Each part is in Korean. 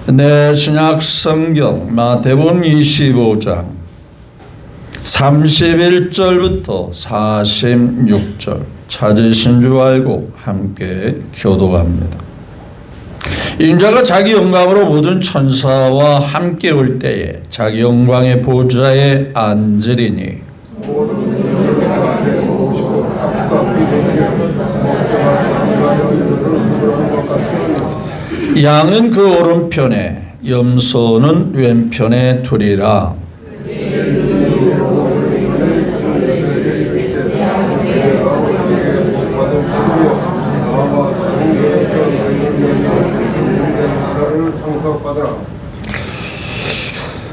내 신약 성경 마태복음 25장 31절부터 46절 찾으신 줄 알고 함께 교독합니다. 인자가 자기 영광으로 모든 천사와 함께 올 때에 자기 영광의 보좌에 앉으리니 양은 그 오른편에 염소는 왼편에 두리라.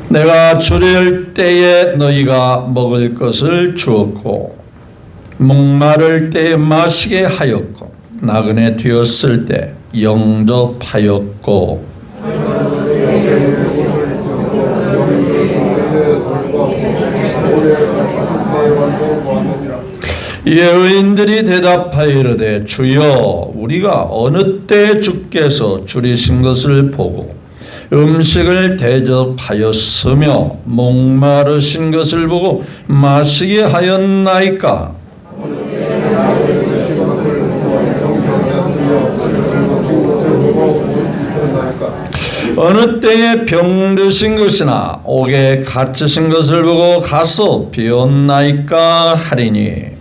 내가 주릴 때에 너희가 먹을 것을 주었고 목마를 때에 마시게 하였고 나그네 되었을 때 영접하였고 의인들이 대답하여 이르되 주여 우리가 어느 때 주께서 줄이신 것을 보고 음식을 대접하였으며 목마르신 것을 보고 마시게 하였나이까. 어느 때에 병드신 것이나 옥에 갇히신 것을 보고 가서 비었나이까 하리니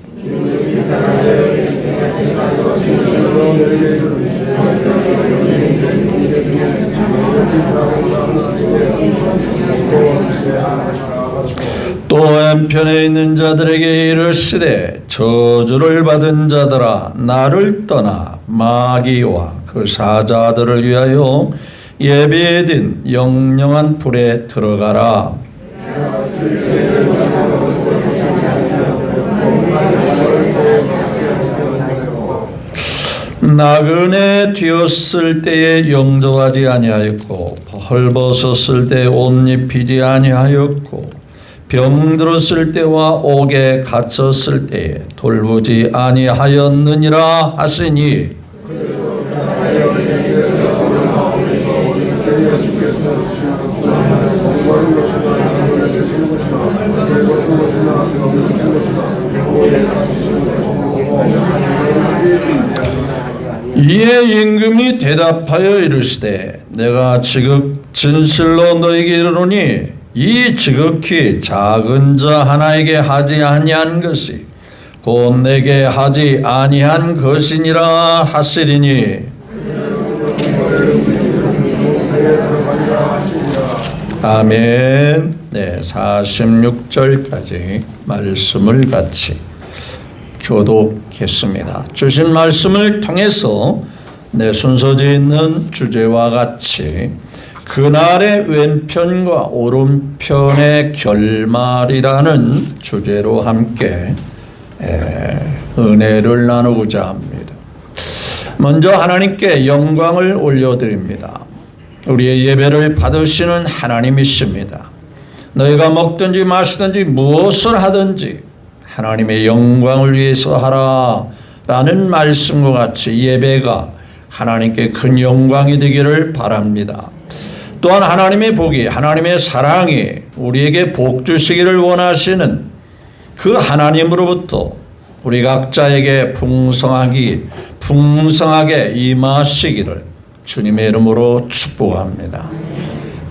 또 왼편에 있는 자들에게 이르시되 저주를 받은 자들아 나를 떠나 마귀와 그 사자들을 위하여 예비된 영영한 불에 들어가라. 나그네 되었을 때에 영접하지 아니하였고 헐벗었을 때 옷 입히지 아니하였고 병들었을 때와 옥에 갇혔을 때에 돌보지 아니하였느니라 하시니 이에 임금이 대답하여 이르시되 내가 지극 진실로 너에게 이르노니 이 지극히 작은 자 하나에게 하지 아니한 것이 곧 내게 하지 아니한 것이니라 하시리니 아멘. 네, 46절까지 말씀을 같이 교독했습니다. 주신 말씀을 통해서 내 순서지에 있는 주제와 같이 그날의 왼편과 오른편의 결말이라는 주제로 함께 은혜를 나누고자 합니다. 먼저 하나님께 영광을 올려드립니다. 우리의 예배를 받으시는 하나님이십니다. 너희가 먹든지 마시든지 무엇을 하든지 하나님의 영광을 위해서 하라 라는 말씀과 같이 예배가 하나님께 큰 영광이 되기를 바랍니다. 또한 하나님의 복이 하나님의 사랑이 우리에게 복 주시기를 원하시는 그 하나님으로부터 우리 각자에게 풍성하게 임하시기를 주님의 이름으로 축복합니다.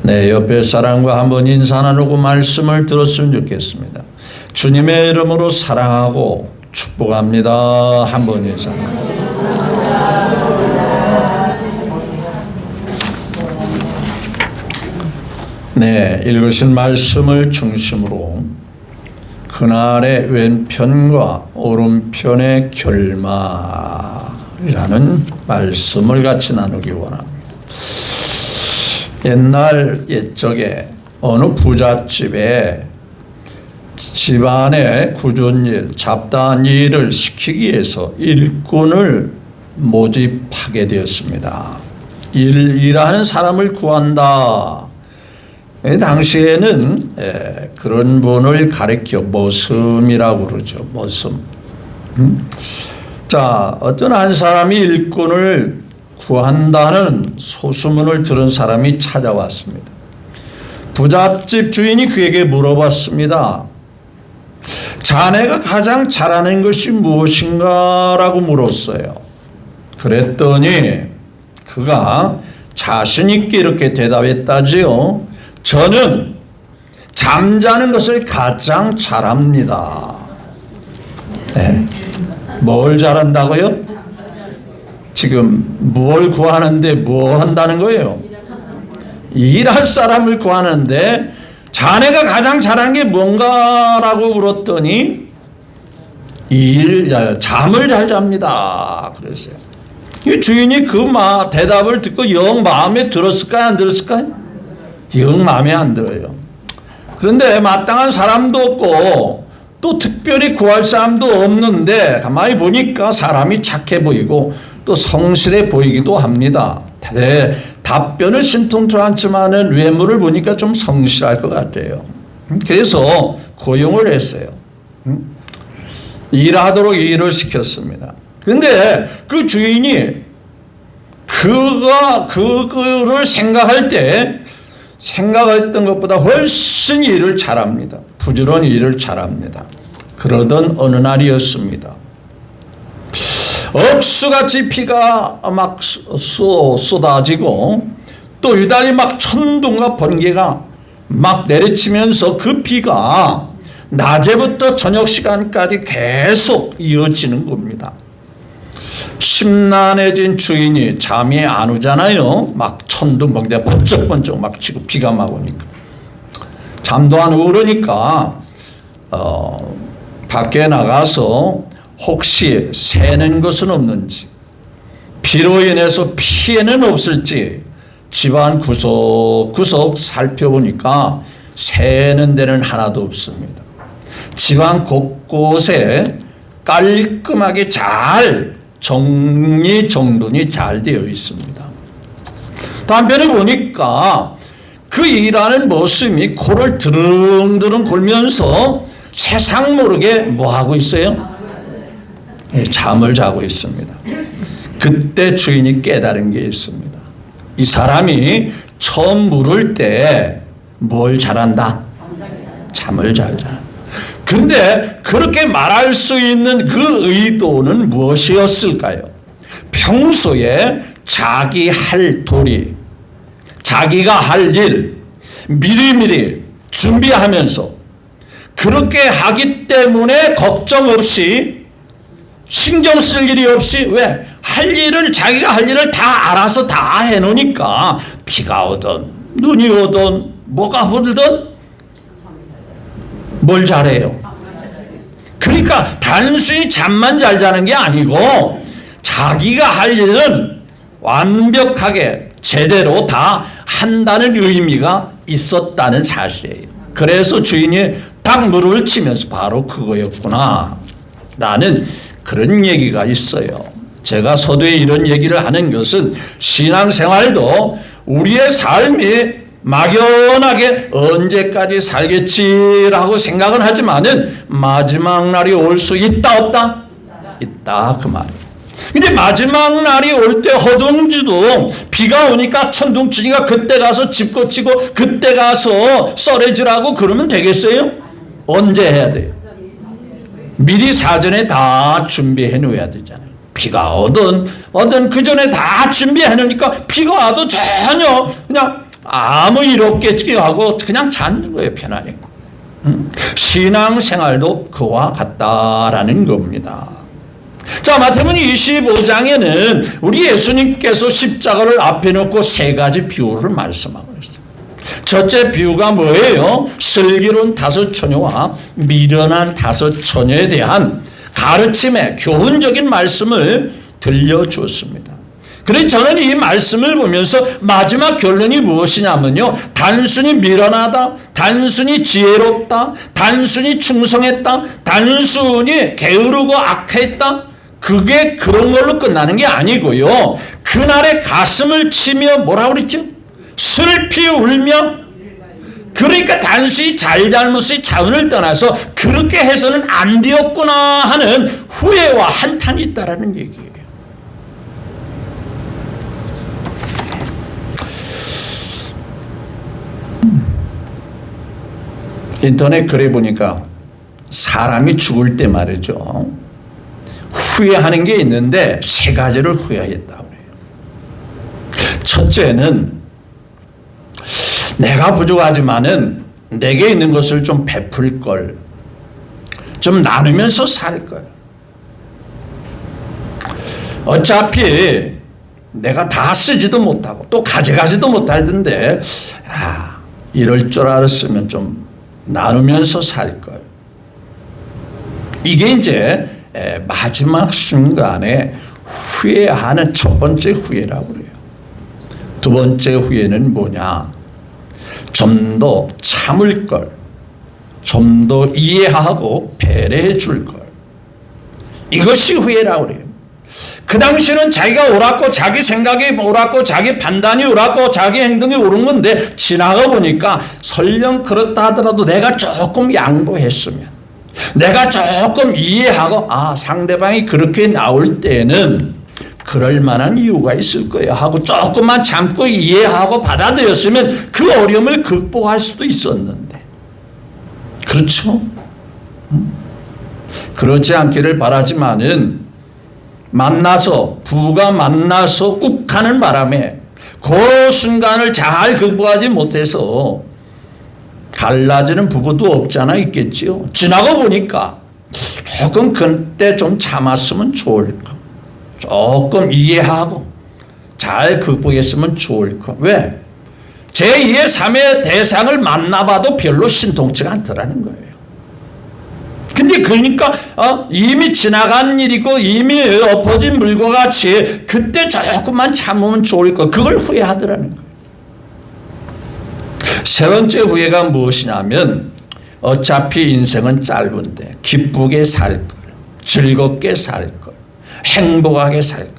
내 옆에 사람과 한번 인사 나누고 말씀을 들었으면 좋겠습니다. 주님의 이름으로 사랑하고 축복합니다. 한번 인사 나누고. 네, 읽으신 말씀을 중심으로 그날의 왼편과 오른편의 결말이라는 말씀을 같이 나누기 원합니다. 옛적에 어느 부잣집에 집안의 굳은 일, 잡다한 일을 시키기 위해서 일꾼을 모집하게 되었습니다. 일하는 사람을 구한다. 당시에는 그런 분을 가리켜 머슴이라고 그러죠. 머슴. 자, 어떤 한 사람이 일꾼을 구한다는 소수문을 들은 사람이 찾아왔습니다. 부잣집 주인이 그에게 물어봤습니다. 자네가 가장 잘하는 것이 무엇인가? 라고 물었어요. 그랬더니 그가 자신 있게 이렇게 대답했다지요. 저는 잠자는 것을 가장 잘합니다. 네. 뭘 잘한다고요? 지금 뭘 구하는데 뭐 한다는 거예요? 일할 사람을 구하는데 자네가 가장 잘하는 게 뭔가라고 물었더니 잠을 잘 잡니다. 그랬어요. 이 주인이 그 대답을 듣고 영 마음에 들었을까요? 안 들었을까요? 영 마음에 안 들어요. 그런데 마땅한 사람도 없고 또 특별히 구할 사람도 없는데 가만히 보니까 사람이 착해 보이고 또 성실해 보이기도 합니다. 답변을 신통치 않지만은 외모를 보니까 좀 성실할 것 같아요. 그래서 고용을 했어요. 일하도록 일을 시켰습니다. 그런데 그 주인이 그거를 생각할 때 생각했던 것보다 훨씬 일을 잘합니다. 부지런히 일을 잘합니다. 그러던 어느 날이었습니다. 억수같이 비가 막 쏟아지고 또 유달리 막 천둥과 번개가 막 내리치면서 그 비가 낮에부터 저녁 시간까지 계속 이어지는 겁니다. 심란해진 주인이 잠이 안 오잖아요. 막 천둥 번개 번쩍번쩍 막 치고 비가 막 오니까 잠도 안 오고 그러니까 밖에 나가서 혹시 새는 것은 없는지, 비로 인해서 피해는 없을지 집안 구석구석 살펴보니까 새는 데는 하나도 없습니다. 집안 곳곳에 깔끔하게 잘 정리정돈이 잘 되어 있습니다. 한편에 보니까 그 일하는 모습이 코를 드릉드릉 골면서 세상 모르게 뭐하고 있어요? 잠을 자고 있습니다. 그때 주인이 깨달은 게 있습니다. 이 사람이 처음 물을 때 뭘 잘한다? 잠을 잘 잔다. 그런데 그렇게 말할 수 있는 그 의도는 무엇이었을까요? 평소에 자기 할 도리, 자기가 할 일 미리미리 준비하면서 그렇게 하기 때문에 걱정 없이 신경 쓸 일이 없이 왜? 자기가 할 일을 다 알아서 다 해놓으니까 비가 오든 눈이 오든 뭐가 흐르든 뭘 잘해요? 그러니까 단순히 잠만 잘 자는 게 아니고 자기가 할 일은 완벽하게 제대로 다 한다는 의미가 있었다는 사실이에요. 그래서 주인이 딱 물을 치면서 바로 그거였구나 라는 그런 얘기가 있어요. 제가 서두에 이런 얘기를 하는 것은 신앙생활도 우리의 삶이 막연하게 언제까지 살겠지라고 생각은 하지만은 마지막 날이 올 수 있다 없다? 있다 그 말이에요. 근데 마지막 날이 올 때 허둥지둥 비가 오니까 천둥 치니까 그때 가서 집 고치고 그때 가서 썰어지라고 그러면 되겠어요? 언제 해야 돼요? 미리 사전에 다 준비해 놓아야 되잖아요. 비가 오든 그 전에 다 준비해 놓으니까 비가 와도 전혀 그냥 아무 일 없겠지 하고 그냥 자는 거예요. 편안히. 신앙생활도 그와 같다라는 겁니다. 자, 마태복음 25장에는 우리 예수님께서 십자가를 앞에 놓고 세 가지 비유를 말씀하고 있어요. 첫째 비유가 뭐예요? 슬기로운 5 처녀와 미련한 5 처녀에 대한 가르침의 교훈적인 말씀을 들려주었습니다. 그래서 저는 이 말씀을 보면서 마지막 결론이 무엇이냐면요. 단순히 미련하다, 단순히 지혜롭다, 단순히 충성했다, 단순히 게으르고 악했다. 그게 그런 걸로 끝나는 게 아니고요. 그날의 가슴을 치며 뭐라고 그랬죠? 슬피 울며. 그러니까 단순히 잘잘못의 차원을 떠나서 그렇게 해서는 안 되었구나 하는 후회와 한탄이 있다라는 얘기예요. 인터넷 글에 보니까 사람이 죽을 때 말이죠, 후회하는 게 있는데 세 가지를 후회했다고 해요. 첫째는 내가 부족하지만은 내게 있는 것을 좀 베풀 걸, 좀 나누면서 살 걸. 어차피 내가 다 쓰지도 못하고 또 가져가지도 못할 텐데, 이럴 줄 알았으면 좀 나누면서 살 걸. 이게 이제 마지막 순간에 후회하는 첫 번째 후회라고 그래요. 두 번째 후회는 뭐냐? 좀 더 참을 걸, 좀 더 이해하고 배려해 줄 걸. 이것이 후회라고 그래요. 그 당시에는 자기가 옳았고 자기 생각이 옳았고 자기 판단이 옳았고 자기 행동이 옳은 건데, 지나가 보니까 설령 그렇다 하더라도 내가 조금 양보했으면, 내가 조금 이해하고 상대방이 그렇게 나올 때는 그럴 만한 이유가 있을 거야 하고 조금만 참고 이해하고 받아들였으면 그 어려움을 극복할 수도 있었는데, 그렇죠? 그렇지 않기를 바라지만은, 부부가 만나서 욱하는 바람에 그 순간을 잘 극복하지 못해서 갈라지는 부부도 없잖아 있겠지요. 지나고 보니까 조금 그때 좀 참았으면 좋을 거, 조금 이해하고 잘 극복했으면 좋을 거. 왜? 제2의 3의 대상을 만나봐도 별로 신통치가 않더라는 거예요. 근데 그러니까 이미 지나간 일이고 이미 엎어진 물과 같이 그때 조금만 참으면 좋을 거, 그걸 후회하더라는 거예요. 세 번째 후회가 무엇이냐면, 어차피 인생은 짧은데 기쁘게 살 걸, 즐겁게 살 걸, 행복하게 살 걸.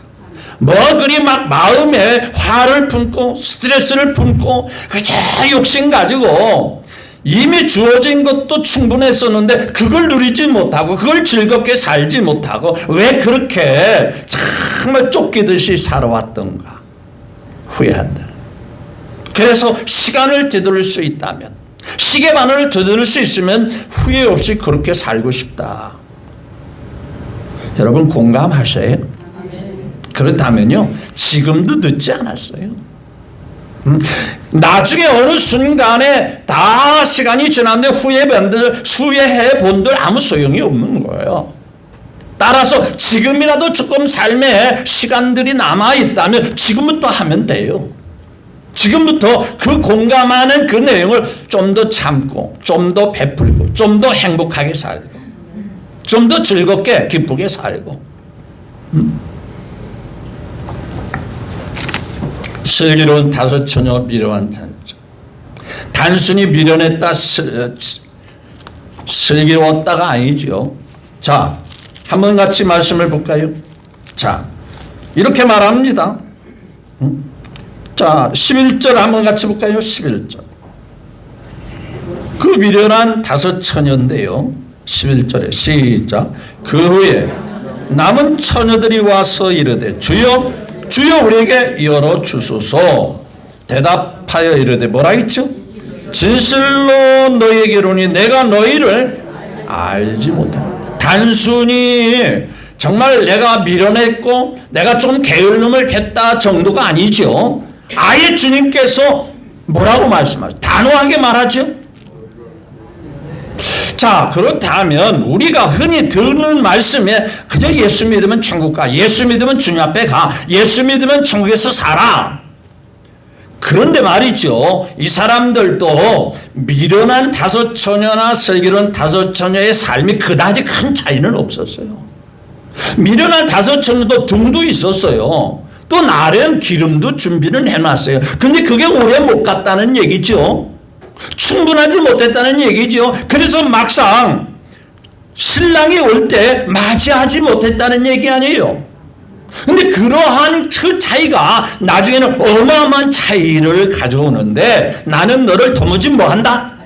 뭐 그리 막 마음에 화를 품고 스트레스를 품고 그저 욕심 가지고 이미 주어진 것도 충분했었는데 그걸 누리지 못하고 그걸 즐겁게 살지 못하고 왜 그렇게 정말 쫓기듯이 살아왔던가 후회한다. 그래서 시간을 되돌릴 수 있다면, 시계바늘을 되돌릴 수 있으면 후회 없이 그렇게 살고 싶다. 여러분 공감하셔요? 그렇다면요, 지금도 늦지 않았어요. 나중에 어느 순간에 다 시간이 지났는데 후회해 본들 아무 소용이 없는 거예요. 따라서 지금이라도 조금 삶에 시간들이 남아있다면 지금부터 하면 돼요. 지금부터 그 공감하는 그 내용을 좀 더 참고, 좀 더 베풀고, 좀 더 행복하게 살고, 좀 더 즐겁게 기쁘게 살고. 슬기로운 다섯 처녀, 미련한 처녀. 단순히 미련했다, 슬기로웠다가 아니죠. 자, 한번 같이 말씀을 볼까요? 자, 이렇게 말합니다. 자, 11절 한번 같이 볼까요? 11절. 그 미련한 다섯 처녀인데요. 11절에 시작. 그 후에 남은 처녀들이 와서 이르되 주여 주여 우리에게 열어주소서. 대답하여 이르되 뭐라 했죠? 진실로 너희에게로니 내가 너희를 알지 못한다. 단순히 정말 내가 미련했고 내가 좀 게을름을 폈다 정도가 아니죠. 아예 주님께서 뭐라고 말씀하죠? 단호하게 말하죠. 자, 그렇다면 우리가 흔히 듣는 말씀에 그저 예수 믿으면 천국 가, 예수 믿으면 주님 앞에 가, 예수 믿으면 천국에서 살아. 그런데 말이죠, 이 사람들도 미련한 다섯 처녀나 슬기로운 다섯 처녀의 삶이 그다지 큰 차이는 없었어요. 미련한 다섯 처녀도 등도 있었어요. 또 나름 기름도 준비는 해놨어요. 근데 그게 오래 못 갔다는 얘기죠. 충분하지 못했다는 얘기죠. 그래서 막상 신랑이 올 때 맞이하지 못했다는 얘기 아니에요. 근데 그러한 그 차이가 나중에는 어마어마한 차이를 가져오는데, 나는 너를 도무지 뭐한다?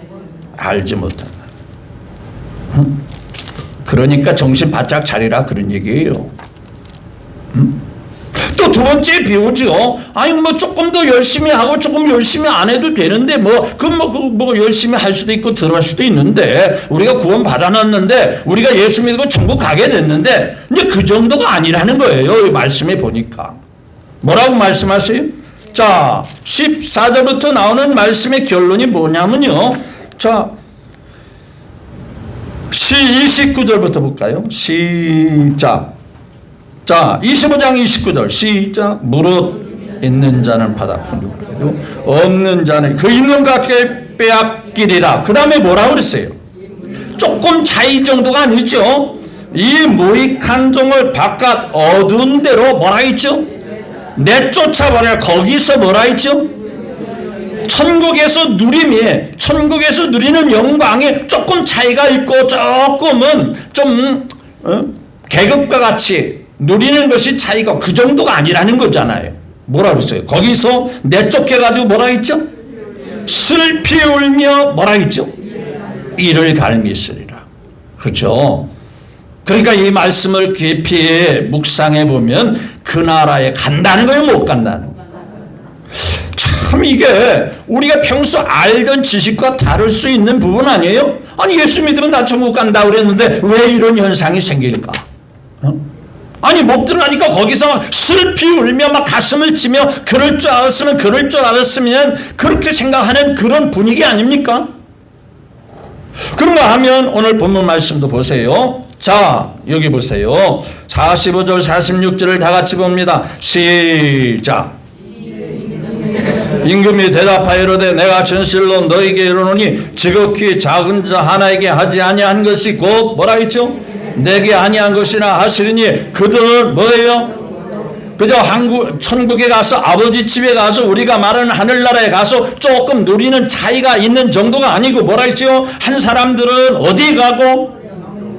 알지 못한다. 그러니까 정신 바짝 차리라 그런 얘기예요. 또 두 번째 배우죠. 아니 뭐 조금 더 열심히 하고 조금 열심히 안 해도 되는데 뭐 열심히 할 수도 있고 덜 할 수도 있는데 우리가 구원 받아놨는데 우리가 예수 믿고 천국 가게 됐는데 이제 그 정도가 아니라는 거예요. 이 말씀에 보니까 뭐라고 말씀하세요? 자 14절부터 나오는 말씀의 결론이 뭐냐면요. 자 29절부터 볼까요? 시작. 자 25장 29절 시작. 무릇 있는 자는 받아 풍족하게도 없는 자는 그 있는 것에 빼앗기리라. 그 다음에 뭐라고 그랬어요? 조금 차이 정도가 아니죠. 이 무익한 종을 바깥 어두운 데로 뭐라 했죠? 내쫓아버려. 거기서 뭐라 했죠? 천국에서 누리는 영광에 조금 차이가 있고 조금은 좀 계급과 같이 누리는 것이 차이가 그 정도가 아니라는 거잖아요. 뭐라 그랬어요? 거기서 내쫓겨가지고 뭐라 했죠? 슬피 울며 뭐라 했죠? 이를 갈미쓰리라. 그렇죠? 그러니까 이 말씀을 깊이 묵상해 보면 그 나라에 간다는 거예요, 못 간다는 거예요. 참 이게 우리가 평소 알던 지식과 다를 수 있는 부분 아니에요? 아니 예수 믿으면 나 천국 간다 그랬는데 왜 이런 현상이 생길까? 아니 못 들어가니까 거기서 막 슬피 울며 막 가슴을 치며 그럴 줄 알았으면 그렇게 생각하는 그런 분위기 아닙니까? 그런가 하면 오늘 본문 말씀도 보세요. 자 여기 보세요. 45절 46절을 다 같이 봅니다. 시작. 임금이 대답하여 이르되 내가 진실로 너에게 이르노니 지극히 작은 자 하나에게 하지 아니한 것이 곧 뭐라 했죠? 내게 아니한 것이나 하시리니 그들은 뭐예요? 그저 천국에 가서 아버지 집에 가서 우리가 말하는 하늘나라에 가서 조금 누리는 차이가 있는 정도가 아니고 뭐라 했죠? 한 사람들은 어디 가고?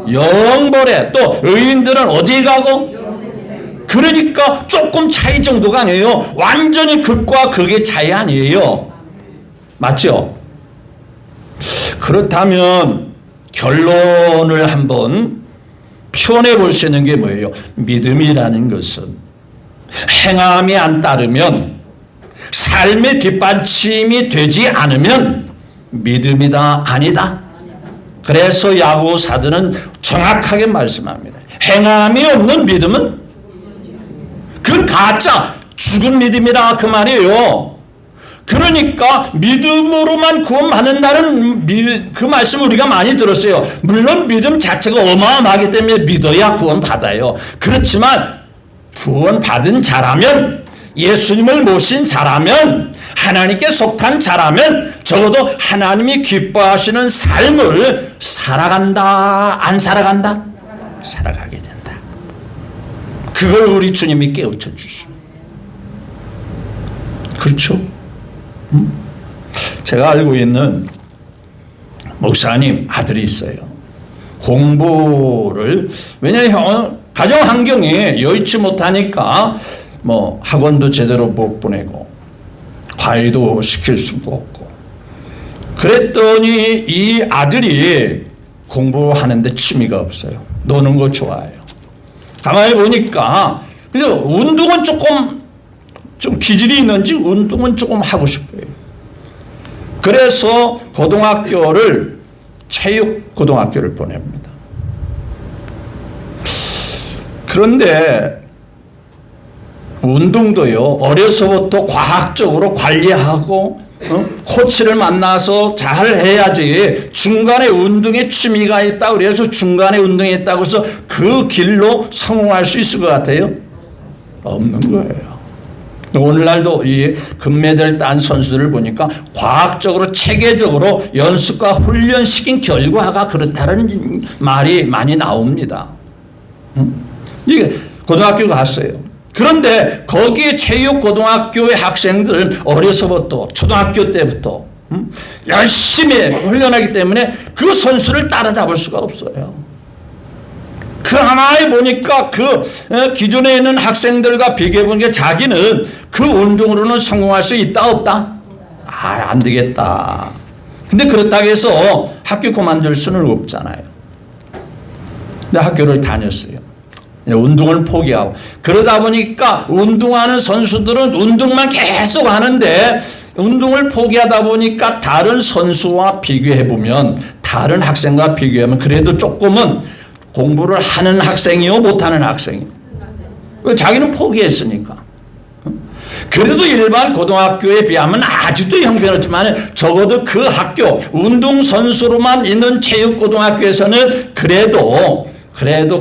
영벌에. 또 의인들은 어디 가고? 그러니까 조금 차이 정도가 아니에요. 완전히 극과 극의 차이 아니에요. 맞죠? 그렇다면 결론을 한번 표현해 볼 수 있는 게 뭐예요? 믿음이라는 것은 행함이 안 따르면 삶의 뒷받침이 되지 않으면 믿음이다 아니다. 그래서 야고 사도는 정확하게 말씀합니다. 행함이 없는 믿음은 그건 가짜 죽은 믿음이다 그 말이에요. 그러니까 믿음으로만 구원받는다는 그 말씀을 우리가 많이 들었어요. 물론 믿음 자체가 어마어마하기 때문에 믿어야 구원받아요. 그렇지만 구원받은 자라면 예수님을 모신 자라면 하나님께 속한 자라면 적어도 하나님이 기뻐하시는 삶을 살아간다 안 살아간다? 살아가게 된다. 그걸 우리 주님이 깨우쳐 주시오. 그렇죠? 제가 알고 있는 목사님 아들이 있어요. 공부를 왜냐하면 가정 환경이 여의치 못하니까 뭐 학원도 제대로 못 보내고 과외도 시킬 수도 없고 그랬더니 이 아들이 공부하는데 취미가 없어요. 노는 거 좋아해요. 가만히 보니까 그래서 운동은 좀 기질이 있는지 운동은 조금 하고 싶어요. 그래서 고등학교를 체육 고등학교를 보냅니다. 그런데 운동도요 어려서부터 과학적으로 관리하고 코치를 만나서 잘 해야지 중간에 운동에 취미가 있다 그래서 중간에 운동에 있다고 해서 그 길로 성공할 수 있을 것 같아요? 없는 거예요. 오늘날도 이 금메달 딴 선수들을 보니까 과학적으로 체계적으로 연습과 훈련시킨 결과가 그렇다는 말이 많이 나옵니다. 이게 고등학교 갔어요. 그런데 거기에 체육고등학교의 학생들은 어려서부터 초등학교 때부터 열심히 훈련하기 때문에 그 선수를 따라잡을 수가 없어요. 그 하나에 보니까 그 기존에 있는 학생들과 비교해 보니까 자기는 그 운동으로는 성공할 수 있다 없다? 안 되겠다. 근데 그렇다고 해서 학교 그만둘 수는 없잖아요. 근데 학교를 다녔어요. 운동을 포기하고. 그러다 보니까 운동하는 선수들은 운동만 계속 하는데 운동을 포기하다 보니까 다른 선수와 비교해보면, 다른 학생과 비교하면 그래도 조금은 공부를 하는 학생이요, 못하는 학생이요? 자기는 포기했으니까. 그래도 일반 고등학교에 비하면 아직도 형편없지만 적어도 그 학교 운동선수로만 있는 체육고등학교에서는 그래도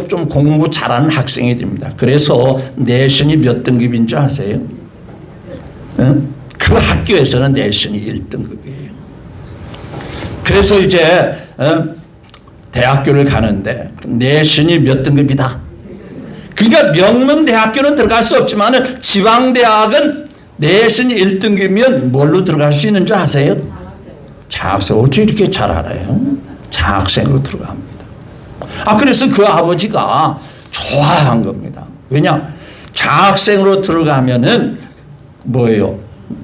좀 공부 잘하는 학생이 됩니다. 그래서 내신이 몇 등급인 줄 아세요? 그 학교에서는 내신이 1등급이에요. 그래서 이제 대학교를 가는데 내신이 몇 등급이다. 그러니까 명문대학교는 들어갈 수 없지만 지방대학은 내신이 1등급이면 뭘로 들어갈 수 있는 줄 아세요? 장학생. 어떻게 이렇게 잘 알아요? 장학생으로 들어갑니다. 그래서 그 아버지가 좋아한 겁니다. 왜냐? 장학생으로 들어가면은 뭐예요?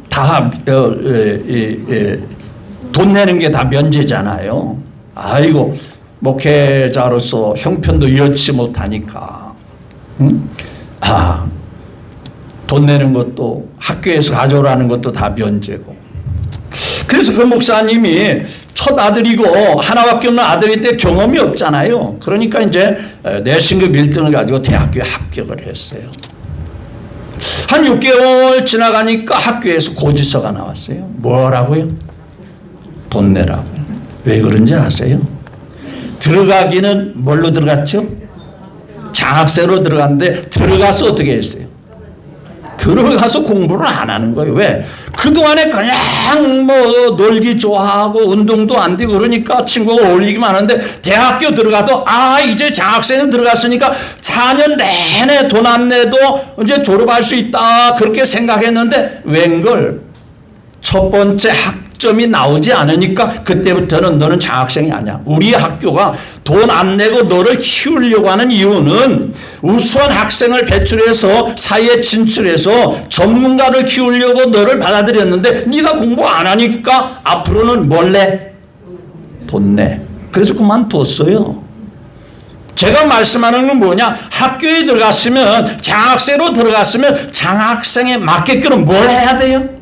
다 돈 내는 게 다 면제잖아요. 아이고, 목회자로서 형편도 여치 못하니까 돈 내는 것도 학교에서 가져오라는 것도 다 면제고. 그래서 그 목사님이 첫 아들이고 하나밖에 없는 아들인데 경험이 없잖아요. 그러니까 이제 내신급 1등을 가지고 대학교에 합격을 했어요. 한 6개월 지나가니까 학교에서 고지서가 나왔어요. 뭐라고요? 돈 내라고요. 왜 그런지 아세요? 들어가기는 뭘로 들어갔죠? 장학생으로 들어갔는데 들어가서 어떻게 했어요? 들어가서 공부를 안 하는 거예요. 왜? 그동안에 그냥 뭐 놀기 좋아하고 운동도 안 되고 그러니까 친구가 어울리기만 하는데 대학교 들어가도 이제 장학생에 들어갔으니까 4년 내내 돈 안 내도 이제 졸업할 수 있다 그렇게 생각했는데 웬걸 첫 번째 학점이 나오지 않으니까 그때부터는 너는 장학생이 아니야. 우리 학교가 돈 안 내고 너를 키우려고 하는 이유는 우수한 학생을 배출해서 사회에 진출해서 전문가를 키우려고 너를 받아들였는데 네가 공부 안 하니까 앞으로는 뭘 내? 돈 내. 그래서 그만뒀어요. 제가 말씀하는 건 뭐냐? 학교에 들어갔으면 장학생으로 들어갔으면 장학생에 맞게끔 뭘 해야 돼요?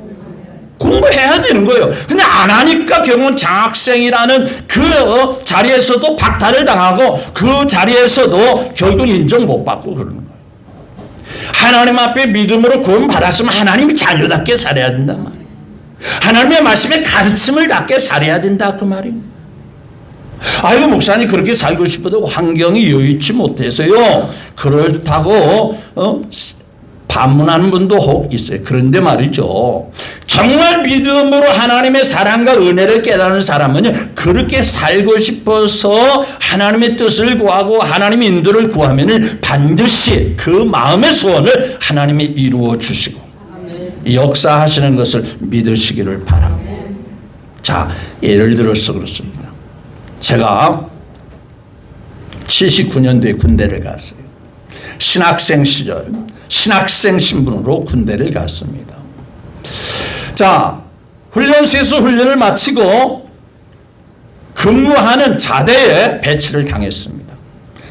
공부해야 되는 거예요. 근데 안 하니까 결국은 장학생이라는 그 자리에서도 박탈을 당하고 그 자리에서도 결국 인정 못 받고 그러는 거예요. 하나님 앞에 믿음으로 구원 받았으면 하나님이 자녀답게 살아야 된단 말이에요. 하나님의 말씀에 가르침을 닫게 살아야 된다 그 말이에요. 아이고 목사님 그렇게 살고 싶어도 환경이 여의치 못해서요. 그렇다고 반문하는 분도 혹 있어요. 그런데 말이죠. 정말 믿음으로 하나님의 사랑과 은혜를 깨달은 사람은 그렇게 살고 싶어서 하나님의 뜻을 구하고 하나님의 인도를 구하면 반드시 그 마음의 소원을 하나님이 이루어 주시고 역사하시는 것을 믿으시기를 바랍니다. 자, 예를 들어서 그렇습니다. 제가 79년도에 군대를 갔어요. 신학생 시절 신학생 신분으로 군대를 갔습니다. 자, 훈련소에서 훈련을 마치고 근무하는 자대에 배치를 당했습니다.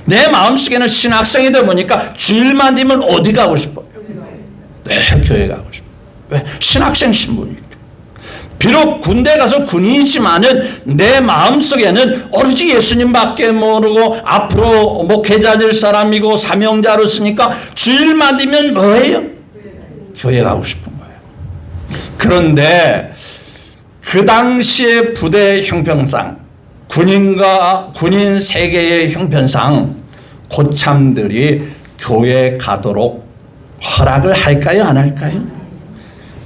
내 마음속에는 신학생이다 보니까 주일만 되면 어디 가고 싶어요? 네, 교회 가고 싶어요. 왜? 신학생 신분이죠. 비록 군대 가서 군인이지만은 내 마음속에는 오로지 예수님밖에 모르고 앞으로 목회자 될 사람이고 사명자로서니까 주일만 되면 뭐예요? 교회 가고 싶은 거예요. 그런데 그 당시의 부대 형편상 군인과 군인 세계의 형편상 고참들이 교회 가도록 허락을 할까요? 안 할까요?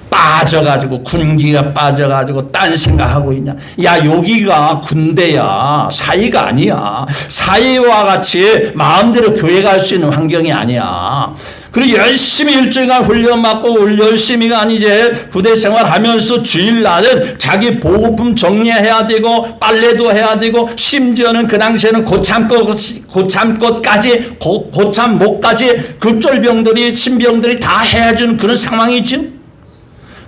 빠져가지고 군기가 빠져가지고 딴 생각하고 있냐. 야 여기가 군대야. 사회가 아니야. 사회와 같이 마음대로 교회 갈 수 있는 환경이 아니야. 그리고 열심히 일주일간 훈련 받고 열심히가 이제 부대 생활하면서 주일날은 자기 보호품 정리해야 되고 빨래도 해야 되고 심지어는 그 당시에는 고참꽃까지 고참목까지 급졸병들이 신병들이 다 해주는 그런 상황이죠.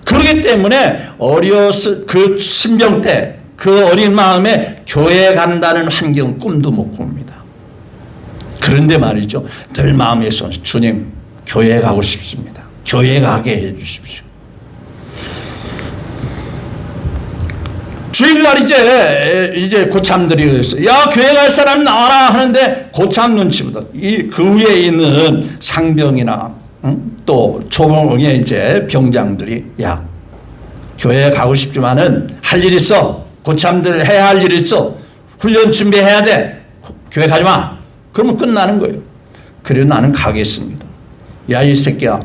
그렇기 때문에 어려서 그 신병 때 그 어린 마음에 교회 간다는 환경 꿈도 못 꿉니다. 그런데 말이죠. 늘 마음에서 주님 교회 가고 싶습니다. 교회 가게 해 주십시오. 주일날 이제 고참들이 있어요. 야, 교회 갈 사람 나와라 하는데 고참 눈치보다 그 위에 있는 상병이나 또 초봉의 이제 병장들이 야, 교회 가고 싶지만은 할 일 있어. 고참들 해야 할 일 있어. 훈련 준비해야 돼. 교회 가지 마. 그러면 끝나는 거예요. 그래도 나는 가겠습니다. 야, 이 새끼야.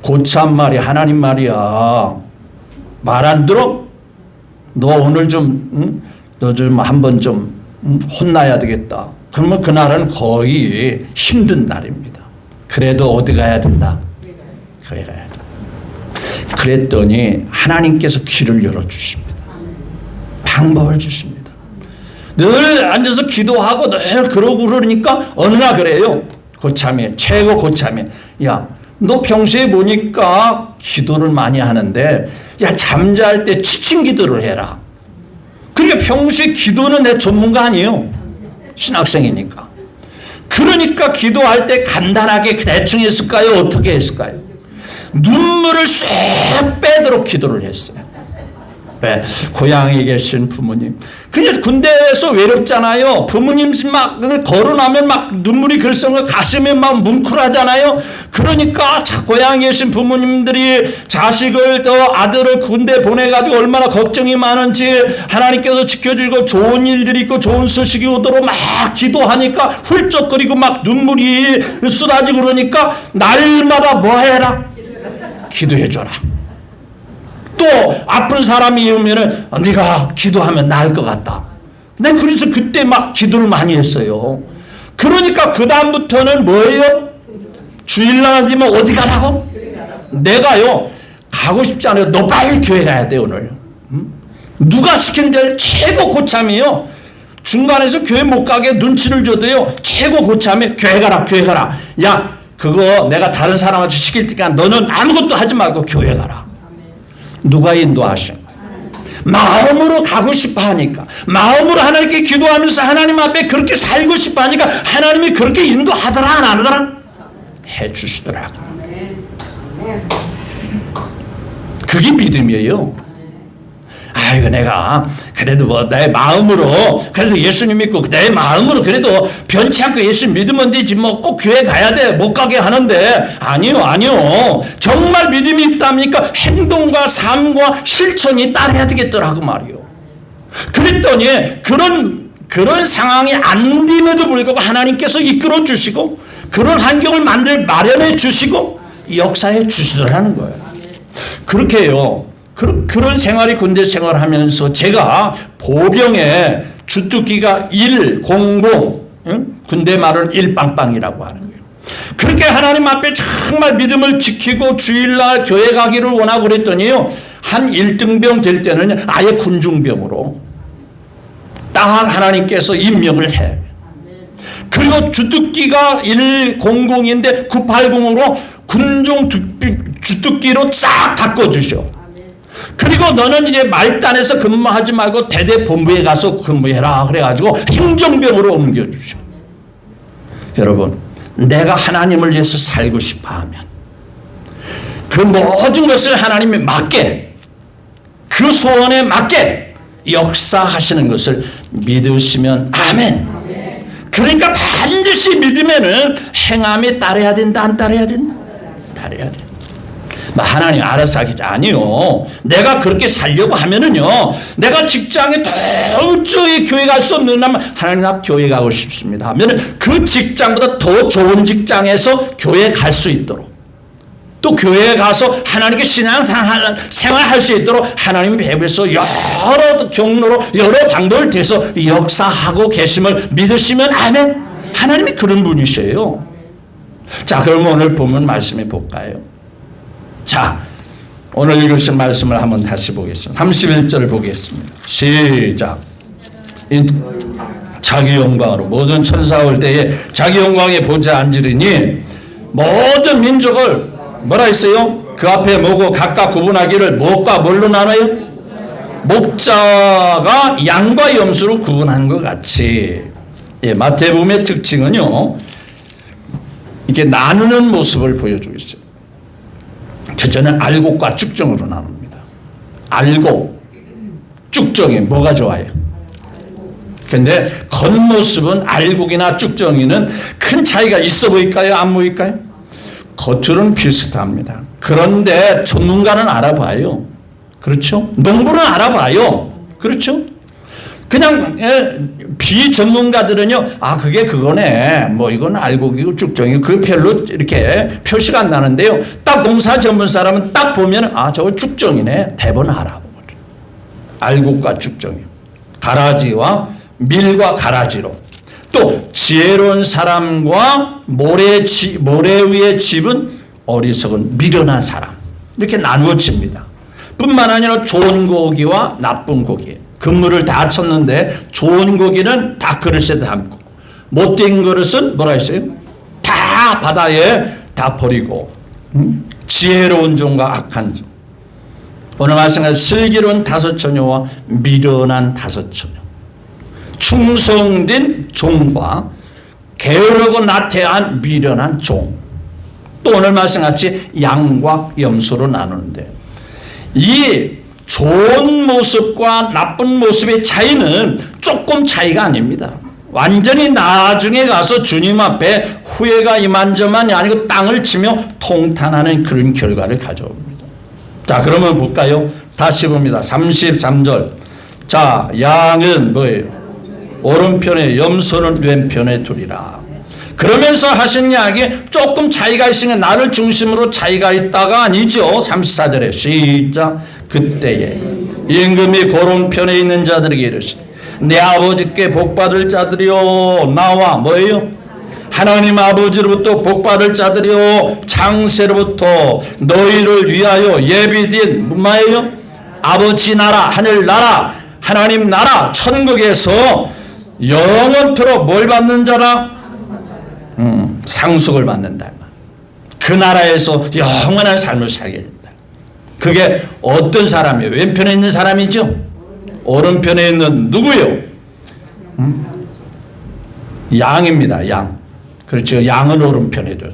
고참 말이 하나님 말이야. 말 안 들어? 너 오늘 너 좀 한번 좀 혼나야 되겠다. 그러면 그날은 거의 힘든 날입니다. 그래도 어디 가야 된다? 교회 가야 된다. 그랬더니 하나님께서 길을 열어주십니다. 방법을 주십니다. 늘 앉아서 기도하고 늘 그러고 그러니까 어느 날 그래요. 고참이, 최고 고참이, 야, 너 평소에 보니까 기도를 많이 하는데 야, 잠잘 때 지친 기도를 해라. 그러니까 평소에 기도는 내 전문가 아니에요. 신학생이니까. 그러니까 기도할 때 간단하게 대충 했을까요? 어떻게 했을까요? 눈물을 쏙 빼도록 기도를 했어요. 네, 고향에 계신 부모님. 그냥 군대에서 외롭잖아요. 부모님 막 거론하면 막 눈물이 글썽거 가슴이 막 뭉클하잖아요. 그러니까 고향에 계신 부모님들이 자식을 더 아들을 군대 보내가지고 얼마나 걱정이 많은지 하나님께서 지켜주고 좋은 일들이 있고 좋은 소식이 오도록 막 기도하니까 훌쩍거리고 막 눈물이 쏟아지고 그러니까 날마다 뭐 해라? 기도해줘라. 또 아픈 사람이 오면은 네가 기도하면 나을 것 같다. 네, 그래서 그때 막 기도를 많이 했어요. 그러니까 그 다음부터는 뭐예요? 주일날 아니면 어디 가라고? 내가요 가고 싶지 않아요. 너 빨리 교회 가야 돼 오늘. 누가 시키는 대로 최고 고참이요. 중간에서 교회 못 가게 눈치를 줘도요 최고 고참이 교회 가라 교회 가라. 야, 그거 내가 다른 사람한테 시킬 테니까 너는 아무것도 하지 말고 교회 가라. 누가 인도하신 거예요? 마음으로 가고 싶어 하니까, 마음으로 하나님께 기도하면서 하나님 앞에 그렇게 살고 싶어 하니까 하나님이 그렇게 인도하더라 안 하더라? 해 주시더라고. 그게 믿음이에요. 아이고 내가 그래도 뭐 내 마음으로 그래도 예수님 믿고 내 마음으로 그래도 변치 않고 예수 믿으면 되지 뭐 꼭 교회 가야 돼 못 가게 하는데 아니요 정말 믿음이 있답니까? 행동과 삶과 실천이 따라야 되겠더라고 말이요. 그랬더니 그런 상황이 안 됨에도 불구하고 하나님께서 이끌어 주시고 그런 환경을 마련해 주시고 역사해 주시더라는 거예요. 그렇게 해요. 그런 생활이 군대 생활을 하면서 제가 보병에 주특기가 100, 군대 말은 1빵빵이라고 하는 거예요. 그렇게 하나님 앞에 정말 믿음을 지키고 주일날 교회 가기를 원하고 그랬더니요. 한 1등병 될 때는 아예 군중병으로 딱 하나님께서 임명을 해. 그리고 주특기가 100인데 980으로 군종 주특기로 싹 바꿔주셔. 그리고 너는 이제 말단에서 근무하지 말고 대대본부에 가서 근무해라 그래가지고 행정병으로 옮겨주셔. 여러분, 내가 하나님을 위해서 살고 싶어하면 그 모든 것을 하나님이 맞게, 그 소원에 맞게 역사하시는 것을 믿으시면 아멘. 그러니까 반드시 믿으면은 행함이 따라야 된다 안 따라야 된다? 따라야 돼. 하나님 알아서 하겠지. 아니요. 내가 그렇게 살려고 하면은요. 내가 직장에 도저히 교회 갈 수 없는 날 하나님 나 교회 가고 싶습니다 하면은 그 직장보다 더 좋은 직장에서 교회 갈 수 있도록 또 교회에 가서 하나님께 신앙생활할 수 있도록 하나님 배후에서 여러 경로로 여러 방법을 대해서 역사하고 계심을 믿으시면 아멘. 하나님이 그런 분이세요. 자, 그럼 오늘 본문 말씀해 볼까요? 자, 오늘 읽으신 말씀을 한번 다시 보겠습니다. 31절 보겠습니다. 시작. 자기 영광으로 모든 천사가 올 때에 자기 영광에 보좌 앉으리니 모든 민족을 뭐라 했어요? 그 앞에 모고 각각 구분하기를 무엇과 뭘로 나눠요? 목자가 양과 염소로 구분하는 것 같이 예, 마태복음의 특징은요, 이렇게 나누는 모습을 보여주고 있어요. 첫째는 알곡과 쭉정으로 나눕니다. 알곡, 쭉정이 뭐가 좋아요? 그런데 겉모습은 알곡이나 쭉정이는 큰 차이가 있어 보일까요? 안 보일까요? 겉으로는 비슷합니다. 그런데 전문가는 알아봐요. 그렇죠? 농부는 알아봐요. 그렇죠? 그냥 비전문가들은요, 그게 그거네, 뭐 이건 알곡이고 쭉정이고 그 별로 이렇게 표시가 안 나는데요, 딱 농사 전문 사람은 딱 보면 저거 쭉정이네, 대번 알아보거든. 알곡과 쭉정이, 가라지와 밀과 가라지로. 또 지혜로운 사람과 모래 위의 집은 어리석은 미련한 사람, 이렇게 나누어집니다. 뿐만 아니라 좋은 고기와 나쁜 고기, 그물을 다 쳤는데 좋은 고기는 다 그릇에 담고 못된 그릇은 뭐라 했어요? 다 바다에 다 버리고. 지혜로운 종과 악한 종, 오늘 말씀하신 슬기로운 다섯 처녀와 미련한 다섯 처녀, 충성된 종과 게으르고 나태한 미련한 종, 또 오늘 말씀같이 양과 염소로 나누는데, 이 좋은 모습과 나쁜 모습의 차이는 조금 차이가 아닙니다. 완전히 나중에 가서 주님 앞에 후회가 이만저만이 아니고 땅을 치며 통탄하는 그런 결과를 가져옵니다. 자, 그러면 볼까요? 다시 봅니다. 33절. 자, 양은 뭐예요? 오른편에, 염소는 왼편에 두리라. 그러면서 하신 이야기 조금 차이가 있으니까 나를 중심으로 차이가 있다가 아니죠. 34절에 시작. 그때에 임금이 오른편에 있는 자들에게 이르시되 내 아버지께 복받을 자들이요, 나와 뭐예요? 하나님 아버지로부터 복받을 자들이요, 창세로부터 너희를 위하여 예비된 뭐예요? 아버지 나라, 하늘 나라, 하나님 나라, 천국에서 영원토록 뭘 받는 자라? 상속을 받는다. 그 나라에서 영원한 삶을 살게 된다. 그게 어떤 사람이에요? 왼편에 있는 사람이죠? 오른편에 있는 누구요? 양입니다. 양. 그렇죠. 양은 오른편에 뒀어.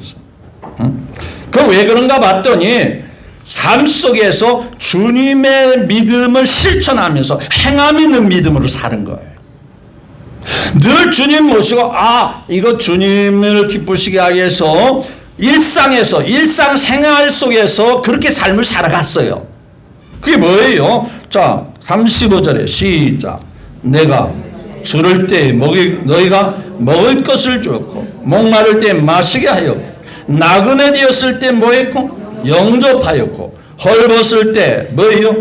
그 왜 그런가 봤더니 삶 속에서 주님의 믿음을 실천하면서 행함 있는 믿음으로 사는 거예요. 늘 주님 모시고 이거 주님을 기쁘시게 하기 위해서 일상에서, 일상생활 속에서 그렇게 삶을 살아갔어요. 그게 뭐예요? 자, 35절에 시작. 내가 주를 때 너희가 먹을 것을 주었고, 목마를 때 마시게 하였고, 나그네 되었을 때 뭐했고? 영접하였고, 헐벗을 때 뭐예요?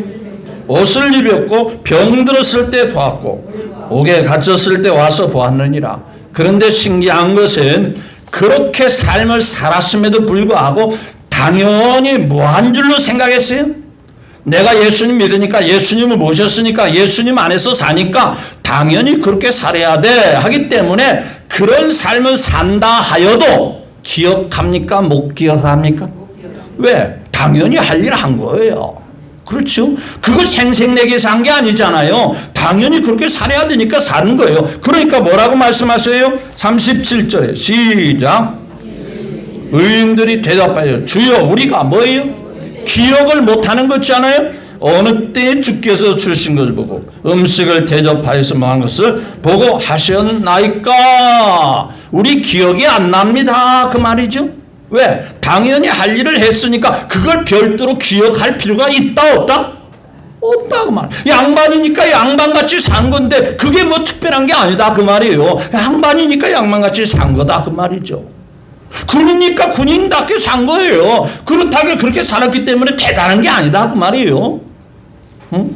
옷을 입혔고, 병들었을 때 보았고, 옥에 갇혔을 때 와서 보았느니라. 그런데 신기한 것은 그렇게 삶을 살았음에도 불구하고 당연히 무한 줄로 생각했어요. 내가 예수님 믿으니까, 예수님을 모셨으니까, 예수님 안에서 사니까 당연히 그렇게 살아야 돼 하기 때문에 그런 삶을 산다 하여도 기억합니까? 못 기억합니까? 왜? 당연히 할 일 한 거예요. 그렇죠? 그걸 생색내기에서 한 게 아니잖아요. 당연히 그렇게 살아야 되니까 사는 거예요. 그러니까 뭐라고 말씀하세요? 37절에 시작. 의인들이 대답하여 주여 우리가 뭐예요? 기억을 못하는 것 있잖아요. 어느 때에 주께서 주신 것을 보고 음식을 대접하여서 먹은 것을 보고 하셨나이까? 우리 기억이 안 납니다. 그 말이죠. 왜? 당연히 할 일을 했으니까 그걸 별도로 기억할 필요가 있다 없다? 없다 그 말. 양반이니까 양반같이 산 건데 그게 뭐 특별한 게 아니다 그 말이에요. 양반이니까 양반같이 산 거다 그 말이죠. 군이니까 군인답게 산 거예요. 그렇다고 그렇게 살았기 때문에 대단한 게 아니다 그 말이에요. 응?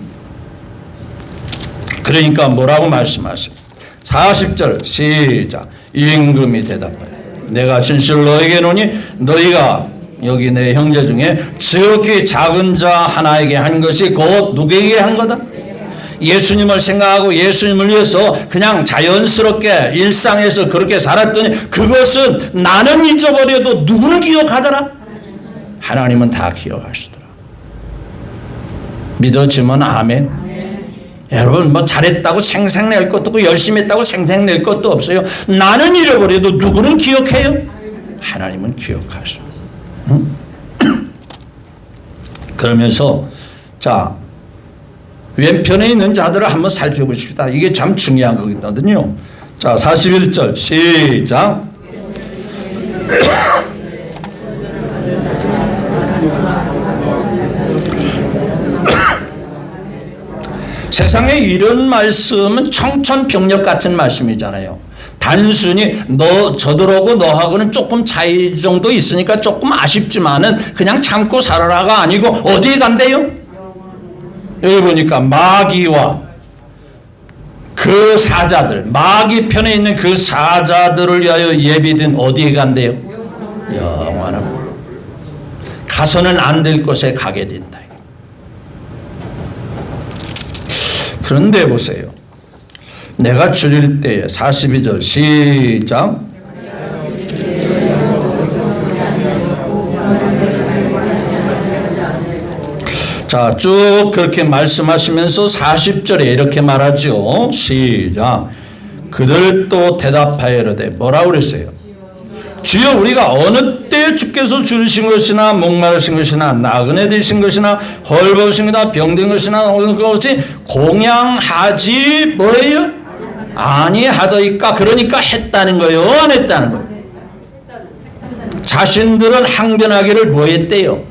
그러니까 뭐라고 말씀하세요? 40절 시작. 임금이 대답하여 내가 진실로 너에게 노니 너희가 여기 내 형제 중에 지극히 작은 자 하나에게 한 것이 곧 누구에게 한 거다? 예수님을 생각하고 예수님을 위해서 그냥 자연스럽게 일상에서 그렇게 살았더니 그것은 나는 잊어버려도 누구는 기억하더라? 하나님은 다 기억하시더라. 믿어지면 아멘. 여러분 뭐 잘했다고 생색낼 것도 없고 열심히 했다고 생색낼 것도 없어요. 나는 잃어버려도 누구는 기억해요? 하나님은 기억하셔. 응? 그러면서 자 왼편에 있는 자들을 한번 살펴보십시다. 이게 참 중요한 거거든요. 자 41절 시작. 세상에 이런 말씀은 청천벽력 같은 말씀이잖아요. 단순히 저들하고 너하고는 조금 차이 정도 있으니까 조금 아쉽지만은 그냥 참고 살아라가 아니고 어디에 간대요? 여기 보니까 마귀와 그 사자들, 마귀 편에 있는 그 사자들을 위하여 예비된 어디에 간대요? 영원한 가서는 안 될 곳에 가게 된다. 그런데 보세요. 내가 줄일 때에 42절 시작. 자, 쭉 그렇게 말씀하시면서 40절에 이렇게 말하죠. 시작. 그들도 대답하여 이르되 뭐라고 그랬어요? 주여 우리가 어느 때 주께서 줄이신 것이나 목마르신 것이나 나그네 되신 것이나 헐벗으신 것이나 병든 것이나 어느 것이 공양하지 뭐예요? 아니하더이까. 그러니까 했다는 거예요? 안 했다는 거예요? 자신들은 항변하기를 뭐 했대요?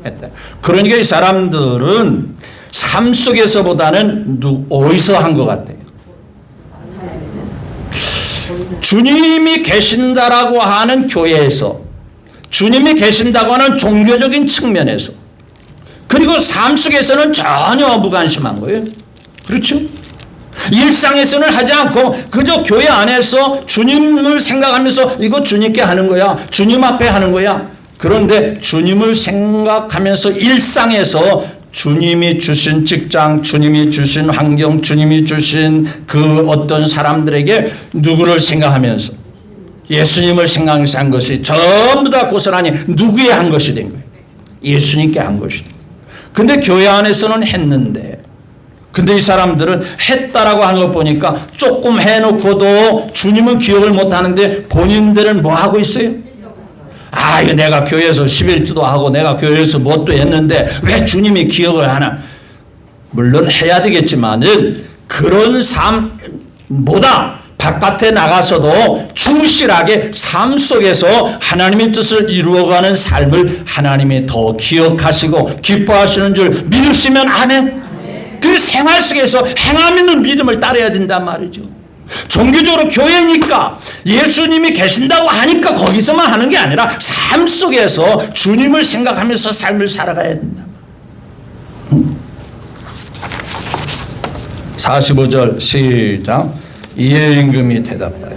했다. 그러니까 이 사람들은 삶 속에서보다는 어디서 한 것 같아요? 주님이 계신다라고 하는 교회에서, 주님이 계신다고 하는 종교적인 측면에서, 그리고 삶 속에서는 전혀 무관심한 거예요. 그렇죠? 일상에서는 하지 않고 그저 교회 안에서 주님을 생각하면서 이거 주님께 하는 거야, 주님 앞에 하는 거야. 그런데 주님을 생각하면서 일상에서 주님이 주신 직장, 주님이 주신 환경, 주님이 주신 그 어떤 사람들에게 누구를 생각하면서 예수님을 생각해서 한 것이 전부 다 고스란히 누구의 한 것이 된 거예요? 예수님께 한 것이다. 근데 교회 안에서는 했는데, 근데 이 사람들은 했다라고 하는 거 보니까 조금 해놓고도 주님은 기억을 못 하는데 본인들은 뭐 하고 있어요? 아, 이거 내가 교회에서 11주도 하고 내가 교회에서 뭣도 했는데 왜 주님이 기억을 하나? 물론 해야 되겠지만은 그런 삶보다 바깥에 나가서도 충실하게 삶 속에서 하나님의 뜻을 이루어가는 삶을 하나님이 더 기억하시고 기뻐하시는 줄 믿으시면 아멘. 그 생활 속에서 행함 있는 믿음을 따라야 된단 말이죠. 종교적으로 교회니까 예수님이 계신다고 하니까 거기서만 하는 게 아니라 삶 속에서 주님을 생각하면서 삶을 살아가야 된다. 45절 시작. 이에 임금이 대답하여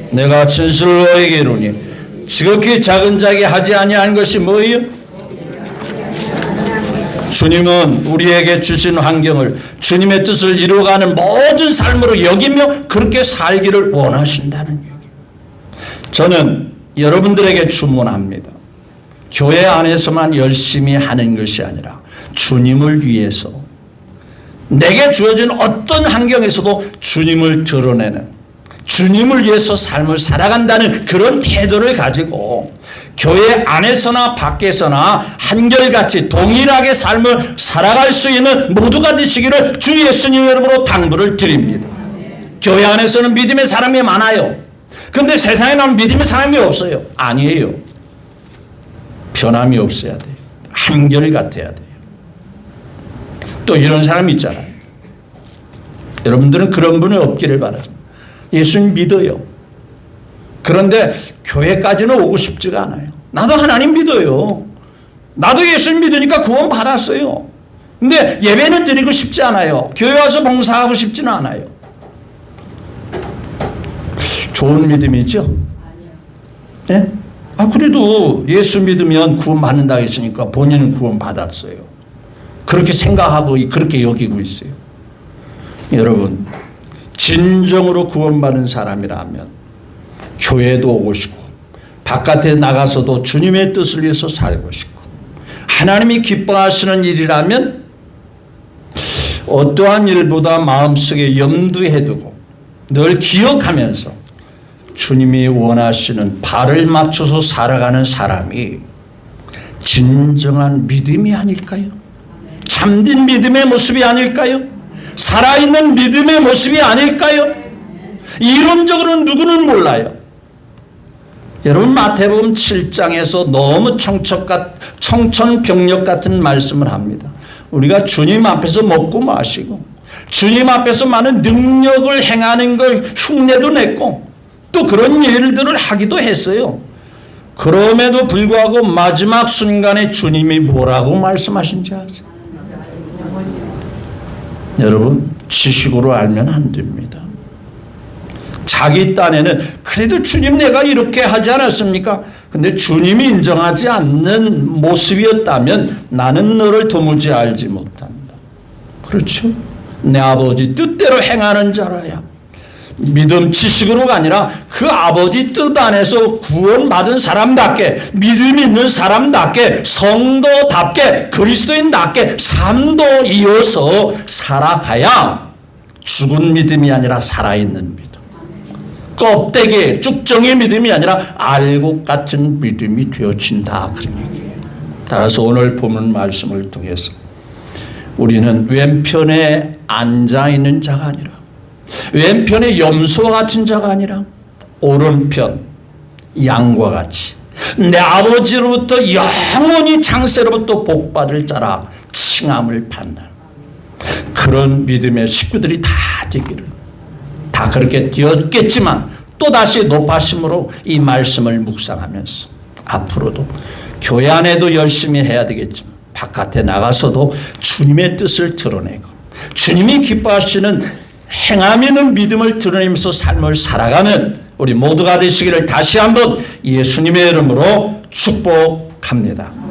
내가 진실로 너에게 이르노니 지극히 작은 자에게 하지 아니한 것이 뭐예요? 주님은 우리에게 주신 환경을 주님의 뜻을 이루어가는 모든 삶으로 여기며 그렇게 살기를 원하신다는 얘기. 저는 여러분들에게 주문합니다. 교회 안에서만 열심히 하는 것이 아니라 주님을 위해서 내게 주어진 어떤 환경에서도 주님을 드러내는, 주님을 위해서 삶을 살아간다는 그런 태도를 가지고 교회 안에서나 밖에서나 한결같이 동일하게 삶을 살아갈 수 있는 모두가 되시기를 주 예수님 이름으로 당부를 드립니다. 교회 안에서는 믿음의 사람이 많아요. 그런데 세상에는 믿음의 사람이 없어요. 아니에요. 변함이 없어야 돼요. 한결같아야 돼요. 또 이런 사람이 있잖아요. 여러분들은 그런 분이 없기를 바랍니다. 예수님 믿어요. 그런데 교회까지는 오고 싶지가 않아요. 나도 하나님 믿어요. 나도 예수님 믿으니까 구원 받았어요. 근데 예배는 드리고 싶지 않아요. 교회 와서 봉사하고 싶지는 않아요. 좋은 믿음이죠? 네? 그래도 예수 믿으면 구원 받는다 했으니까 본인은 구원 받았어요. 그렇게 생각하고 그렇게 여기고 있어요. 여러분, 진정으로 구원받은 사람이라면 교회도 오고 싶고 바깥에 나가서도 주님의 뜻을 위해서 살고 싶고 하나님이 기뻐하시는 일이라면 어떠한 일보다 마음속에 염두에 두고 늘 기억하면서 주님이 원하시는 발을 맞춰서 살아가는 사람이 진정한 믿음이 아닐까요? 참된 믿음의 모습이 아닐까요? 살아있는 믿음의 모습이 아닐까요? 이론적으로는 누구는 몰라요. 여러분 마태복음 7장에서 너무 청천벽력 같은 말씀을 합니다. 우리가 주님 앞에서 먹고 마시고 주님 앞에서 많은 능력을 행하는 걸 흉내도 냈고 또 그런 일들을 하기도 했어요. 그럼에도 불구하고 마지막 순간에 주님이 뭐라고 말씀하신지 아세요? 여러분 지식으로 알면 안 됩니다. 자기 딴에는 그래도 주님 내가 이렇게 하지 않았습니까? 근데 주님이 인정하지 않는 모습이었다면 나는 너를 도무지 알지 못한다. 그렇죠? 내 아버지 뜻대로 행하는 자라야 믿음 지식으로가 아니라 그 아버지 뜻 안에서 구원받은 사람답게 믿음 있는 사람답게 성도답게 그리스도인답게 삶도 이어서 살아가야 죽은 믿음이 아니라 살아있는 믿음, 껍데기 쭉정의 믿음이 아니라 알곡 같은 믿음이 되어진다 그런 얘기예요. 따라서 오늘 보는 말씀을 통해서 우리는 왼편에 앉아있는 자가 아니라 왼편에 염소와 같은 자가 아니라 오른편 양과 같이 내 아버지로부터 영원히 창세로부터 복받을 자라 칭함을 받는 그런 믿음의 식구들이 다 되기를, 다 그렇게 되었겠지만 또다시 높아심으로 이 말씀을 묵상하면서 앞으로도 교회 안에도 열심히 해야 되겠지만 바깥에 나가서도 주님의 뜻을 드러내고 주님이 기뻐하시는 행함 있는 믿음을 드러내면서 삶을 살아가는 우리 모두가 되시기를 다시 한번 예수님의 이름으로 축복합니다.